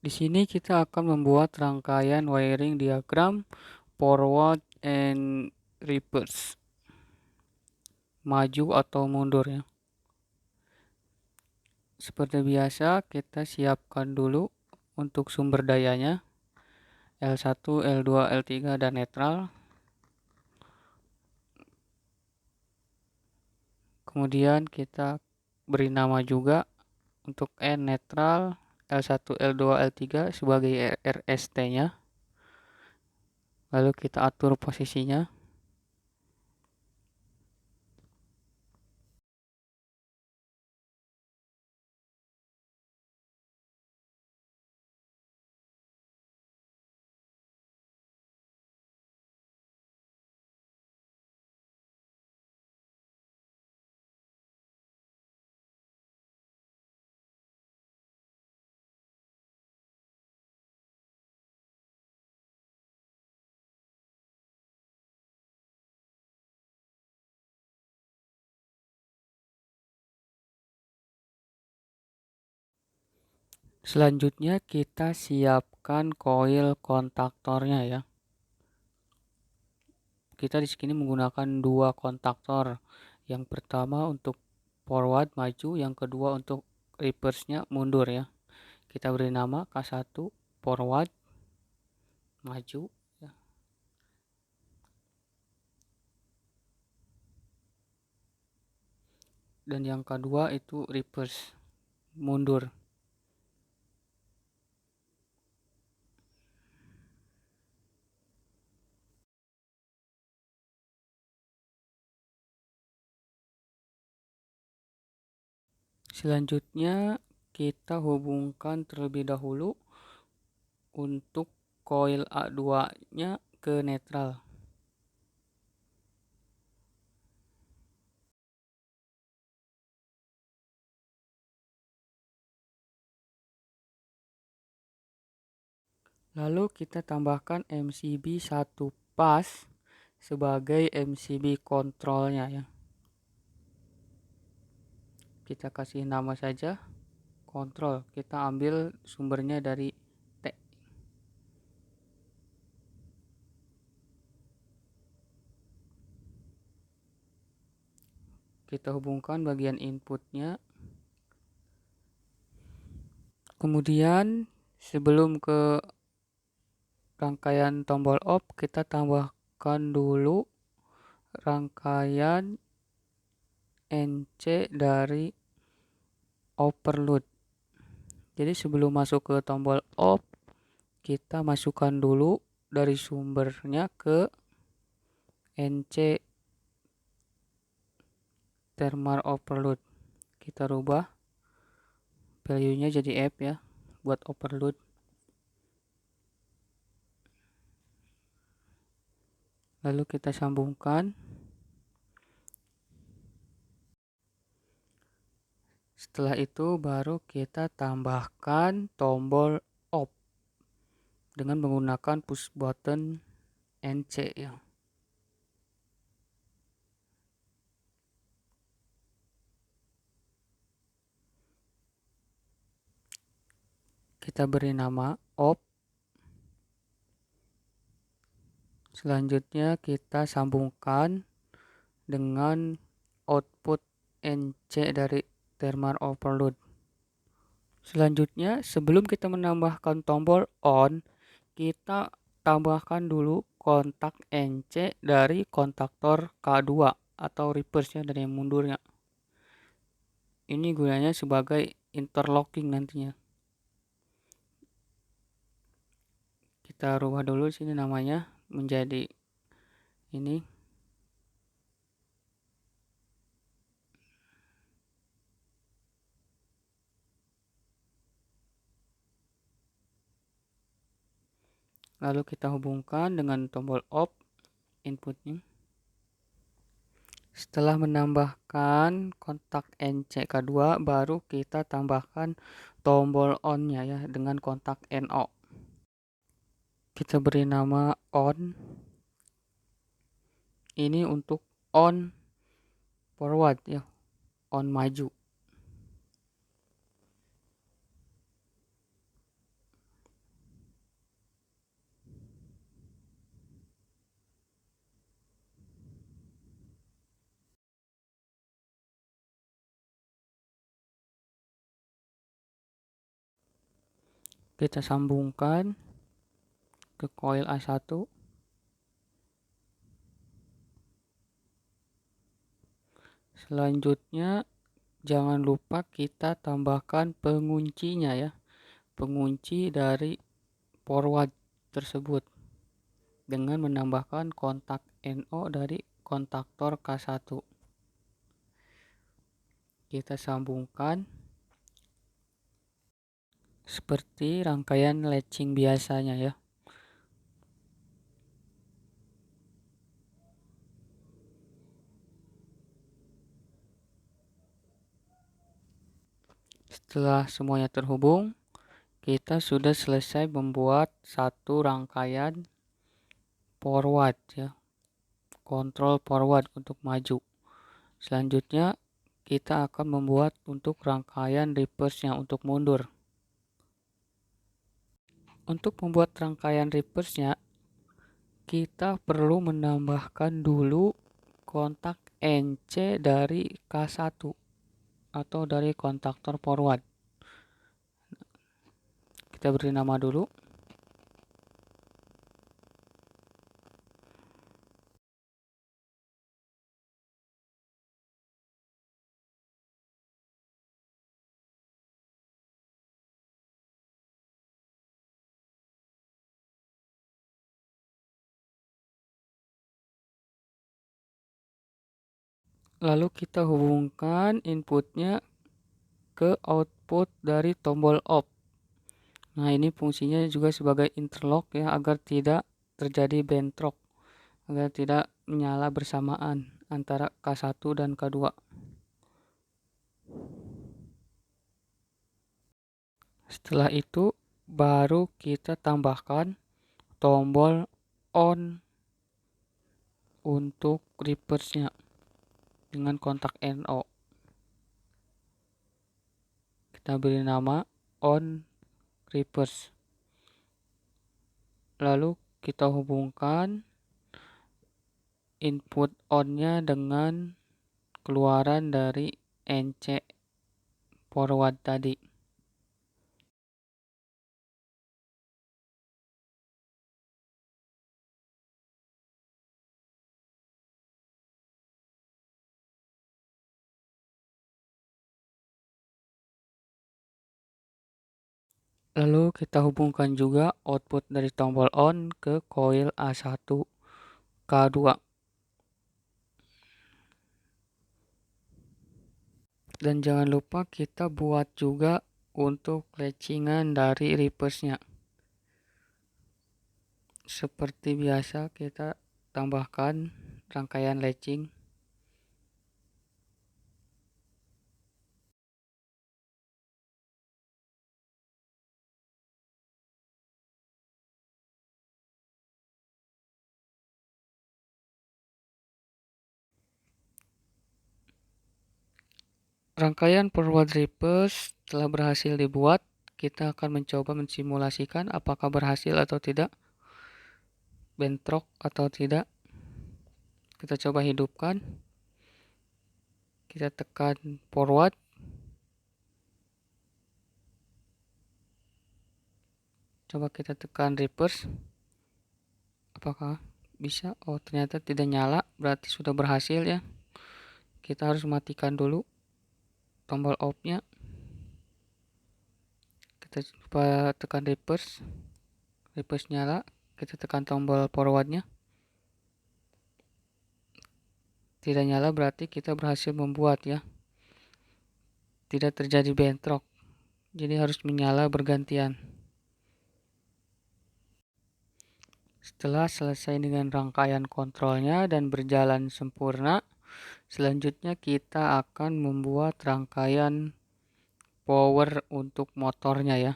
Di sini kita akan membuat rangkaian wiring diagram forward and reverse, maju atau mundur ya. Seperti biasa, kita siapkan dulu untuk sumber dayanya L1, L2, L3 dan netral. Kemudian kita beri nama juga untuk N netral, L1, L2, L3 sebagai RST-nya. Lalu kita atur posisinya. Selanjutnya kita siapkan koil kontaktornya ya. Kita di sini menggunakan dua kontaktor. Yang pertama untuk forward maju, yang kedua untuk reverse-nya mundur ya. Kita beri nama K1 forward maju ya. Dan yang kedua itu reverse mundur. Selanjutnya kita hubungkan terlebih dahulu untuk koil A2-nya ke netral. Lalu kita tambahkan MCB 1 pas sebagai MCB kontrolnya ya. Kita kasih nama saja kontrol. Kita ambil sumbernya dari T. Kita hubungkan bagian inputnya. Kemudian sebelum ke rangkaian tombol off, kita tambahkan dulu rangkaian NC dari overload. Jadi sebelum masuk ke tombol off, kita masukkan dulu dari sumbernya ke NC thermal overload. Kita rubah value-nya jadi F ya buat overload. Lalu kita sambungkan. Setelah itu baru kita tambahkan tombol off dengan menggunakan push button NC ya. Kita beri nama off. Selanjutnya kita sambungkan dengan output NC dari thermal overload. Selanjutnya sebelum kita menambahkan tombol on, kita tambahkan dulu kontak NC dari kontaktor K2 atau reverse-nya dari yang mundurnya. Ini gunanya sebagai interlocking nantinya. Kita rubah dulu sini namanya menjadi ini. Lalu kita hubungkan dengan tombol off inputnya. Setelah menambahkan kontak NC2, baru kita tambahkan tombol on-nya ya dengan kontak NO. Kita beri nama on. Ini untuk on forward ya, on maju. Kita sambungkan ke koil A1. Selanjutnya jangan lupa kita tambahkan penguncinya ya. Pengunci dari forward tersebut dengan menambahkan kontak NO dari kontaktor K1. Kita sambungkan seperti rangkaian latching biasanya ya. Setelah semuanya terhubung, kita sudah selesai membuat satu rangkaian forward ya. Kontrol forward untuk maju. Selanjutnya kita akan membuat untuk rangkaian reverse-nya untuk mundur. Untuk membuat rangkaian reverse-nya, kita perlu menambahkan dulu kontak NC dari K1 atau dari kontaktor forward. Kita beri nama dulu. Lalu kita hubungkan inputnya ke output dari tombol off. Nah, ini fungsinya juga sebagai interlock ya, agar tidak terjadi bentrok, agar tidak menyala bersamaan antara K1 dan K2. Setelah itu baru kita tambahkan tombol on untuk reverse-nya dengan kontak NO. Kita beri nama on reverse. Lalu kita hubungkan input on-nya dengan keluaran dari NC forward tadi. Lalu kita hubungkan juga output dari tombol on ke coil A1 K2. Dan jangan lupa kita buat juga untuk latchingan dari reverse-nya. Seperti biasa kita tambahkan rangkaian latching. Rangkaian forward reverse telah berhasil dibuat. Kita akan mencoba mensimulasikan apakah berhasil atau tidak, bentrok atau tidak. Kita coba hidupkan. Kita tekan forward. Coba kita tekan reverse. Apakah bisa? Oh, ternyata tidak nyala. Berarti sudah berhasil ya. Kita harus matikan dulu tombol off-nya. Kita coba tekan reverse. Reverse nyala. Kita tekan tombol forwardnya. Tidak nyala, berarti kita berhasil membuat ya. Tidak terjadi bentrok. Jadi harus menyala bergantian. Setelah selesai dengan rangkaian kontrolnya dan berjalan sempurna, selanjutnya kita akan membuat rangkaian power untuk motornya ya.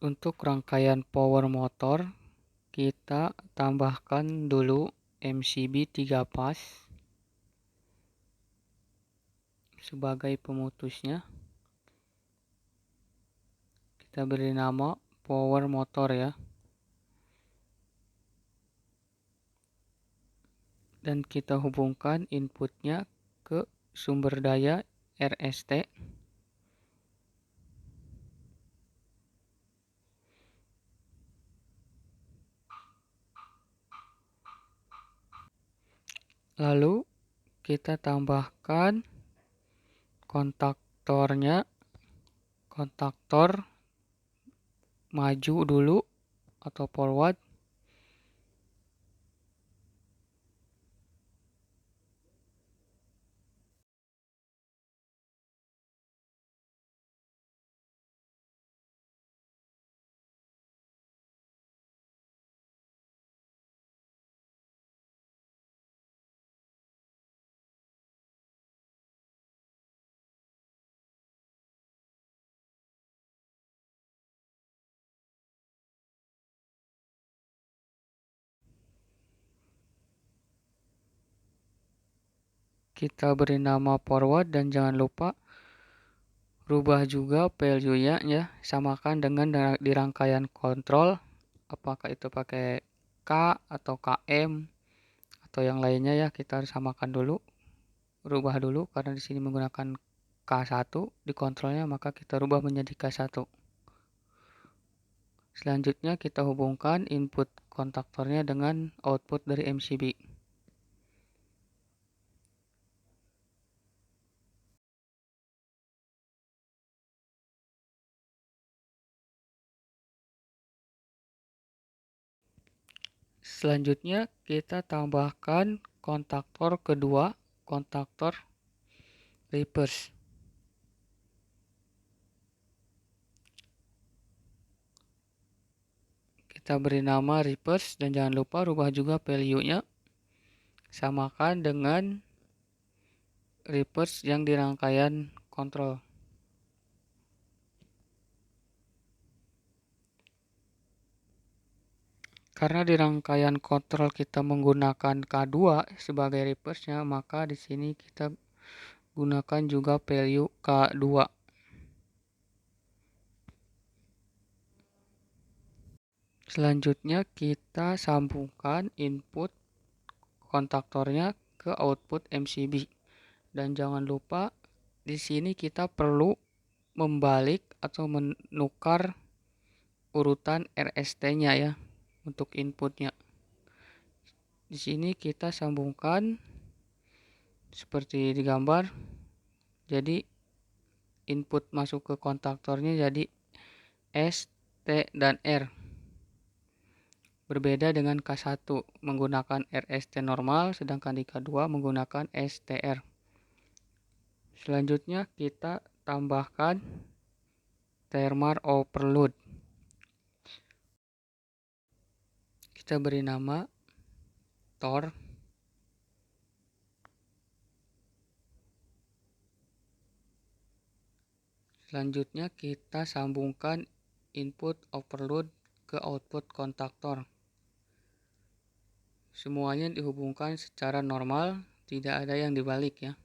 Untuk rangkaian power motor, kita tambahkan dulu MCB 3 pas. sebagai pemutusnya. Kita beri nama power motor ya. Dan kita hubungkan inputnya ke sumber daya RST. Lalu kita tambahkan kontaktor maju dulu atau forward. Kita beri nama forward dan jangan lupa rubah juga value-nya ya, samakan dengan di rangkaian kontrol, apakah itu pakai K atau KM atau yang lainnya ya, kita harus samakan dulu, rubah dulu karena di sini menggunakan K1 di kontrolnya, maka kita rubah menjadi K1. Selanjutnya kita hubungkan input kontaktornya dengan output dari MCB. Selanjutnya kita tambahkan kontaktor kedua, kontaktor reverse. Kita beri nama reverse dan jangan lupa rubah juga value-nya, samakan dengan reverse yang di rangkaian kontrol. Karena di rangkaian kontrol kita menggunakan K2 sebagai reverse-nya, maka di sini kita gunakan juga value K2. Selanjutnya kita sambungkan input kontaktornya ke output MCB. Dan jangan lupa di sini kita perlu membalik atau menukar urutan RST-nya ya untuk inputnya. Di sini kita sambungkan seperti di gambar. Jadi input masuk ke kontaktornya jadi S, T, dan R. Berbeda dengan K1 menggunakan RST normal, sedangkan di K2 menggunakan STR. Selanjutnya kita tambahkan timer overload. Kita beri nama TOR. Selanjutnya kita sambungkan input overload ke output kontaktor. Semuanya dihubungkan secara normal, tidak ada yang dibalik ya.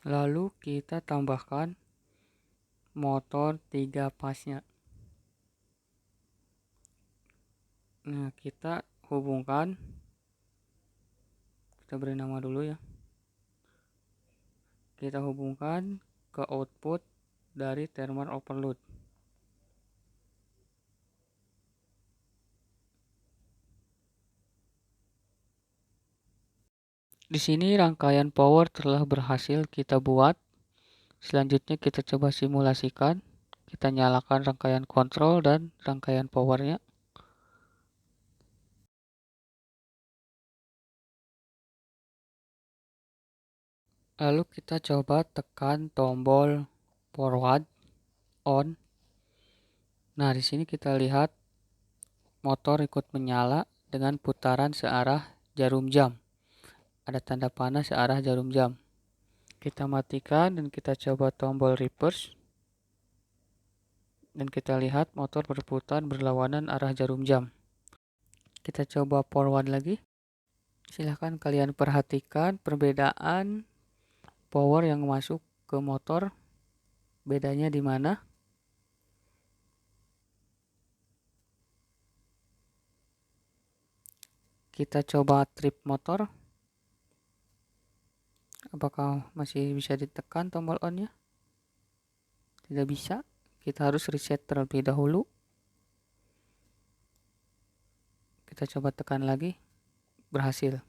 Lalu kita tambahkan motor 3 pasnya. Nah, kita hubungkan, kita beri nama dulu ya. Kita hubungkan ke output dari timer overload. Di sini rangkaian power telah berhasil kita buat. Selanjutnya kita coba simulasikan. Kita nyalakan rangkaian kontrol dan rangkaian powernya. Lalu kita coba tekan tombol forward on. Nah, di sini kita lihat motor ikut menyala dengan putaran searah jarum jam. Ada tanda panah searah jarum jam. Kita matikan dan kita coba tombol reverse. Dan kita lihat motor berputar berlawanan arah jarum jam. Kita coba forward lagi. Silahkan kalian perhatikan perbedaan power yang masuk ke motor. Bedanya di mana? Kita coba trip motor. Apakah masih bisa ditekan tombol on-nya? Tidak bisa. Kita harus reset terlebih dahulu. Kita coba tekan lagi. Berhasil.